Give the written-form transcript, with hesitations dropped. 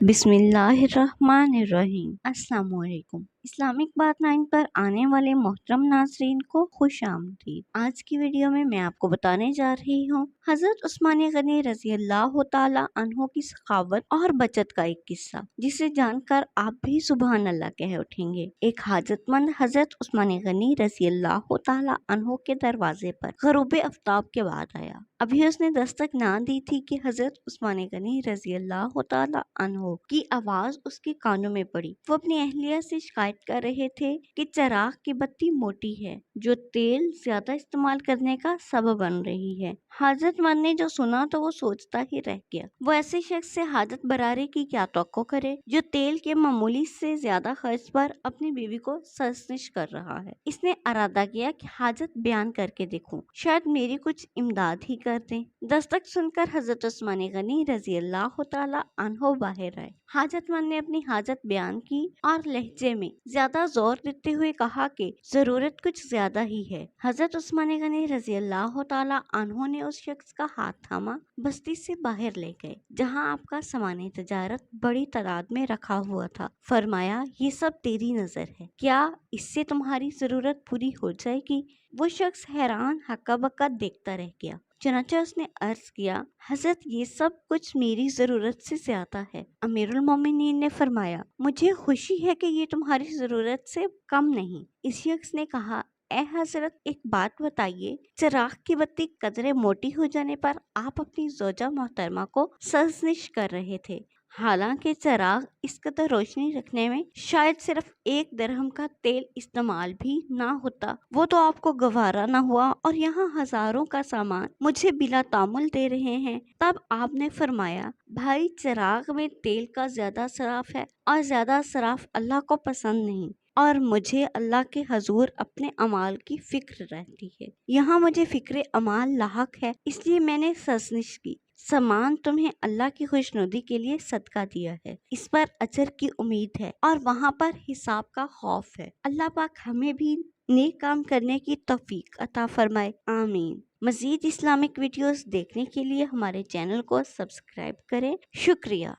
बिस्मिल्लाहिर्रहमानिर्रहीम। अस्सलाम वालेकुम। इस्लामिक बात 9 पर आने वाले मोहतरम नाज़रीन को खुश आमदीद। आज की वीडियो में मैं आपको बताने जा रही हूँ हजरत उस्मान गनी रज़ी अल्लाह ताला अन्हो की सखावत और बचत का एक किस्सा, जिसे जानकर आप भी सुबहान अल्लाह कह उठेंगे। एक हाजतमंद हजरत उस्मान गनी रज़ी अल्लाह ताला अन्हो के दरवाजे पर गरूब आफ्ताब के बाद आया। अभी उसने दस्तक ना दी थी कि हजरत उस्मान गनी रज़ी अल्लाह ताला अन्हो की आवाज उसके कानों में पड़ी। वो अपनी अहलिया से शिकायत कर रहे थे कि चिराग की बत्ती मोटी है, जो तेल ज्यादा इस्तेमाल करने का सबब बन रही है। हाजतमंद ने जो सुना तो वो सोचता ही रह गया। वो ऐसे शख्स से हाजत बरारी की क्या तवक्को करे जो तेल के मामूली से ज्यादा खर्च पर अपनी बीवी को सरजनिश कर रहा है। इसने इरादा किया कि हाजत बयान करके देखूं, शायद मेरी कुछ इमदाद ही कर दें। दस्तक सुनकर हजरत उस्मान गनी रज़ी अल्लाह ताला अन्हो बाहर आए। हाजतमंद ने अपनी हाजत बयान की और लहजे में ज्यादा जोर देते हुए कहा कि जरूरत कुछ ज्यादा ही है। हजरत उस्मान गनी रज़ी अल्लाह ताला अन्हो ने उस शख्स का हाथ थामा, बस्ती से बाहर ले गए जहां आपका सामान तजारत बड़ी तादाद में रखा हुआ था। फरमाया, ये सब तेरी नजर है, क्या इससे तुम्हारी जरूरत पूरी हो जाएगी? वो शख्स हैरान हक्का बक्का देखता रह गया। चुनांचे उसने अर्ज किया, हजरत ये सब कुछ मेरी जरूरत से ज्यादा है। अमीरुल मोमिनीन ने फरमाया, मुझे खुशी है कि ये तुम्हारी जरूरत से कम नहीं। इस शख्स ने कहा, ए हजरत, एक बात बताइए, चिराग की बत्ती कदरे मोटी हो जाने पर आप अपनी जोजा मोहतरमा को सरजनिश कर रहे थे, हालांकि चिराग इस कदर रोशनी रखने में शायद सिर्फ 1 दिरहम का तेल इस्तेमाल भी ना होता। वो तो आपको गवारा ना हुआ और यहाँ हजारों का सामान मुझे बिला तामुल दे रहे हैं। तब आपने फरमाया, भाई, चिराग में तेल का ज्यादा सराफ है और ज्यादा सराफ अल्लाह को पसंद नहीं, और मुझे अल्लाह के हजूर अपने अमाल की फिक्र रहती है। यहाँ मुझे फिक्र अमाल लाहक है, इसलिए मैंने सरजनिश की। सामान तुम्हें अल्लाह की खुशनुदी के लिए सदका दिया है, इस पर अजर की उम्मीद है और वहाँ पर हिसाब का खौफ है। अल्लाह पाक हमें भी नेक काम करने की तौफीक अता फरमाए, आमीन। मजीद इस्लामिक वीडियोस देखने के लिए हमारे चैनल को सब्सक्राइब करें। शुक्रिया।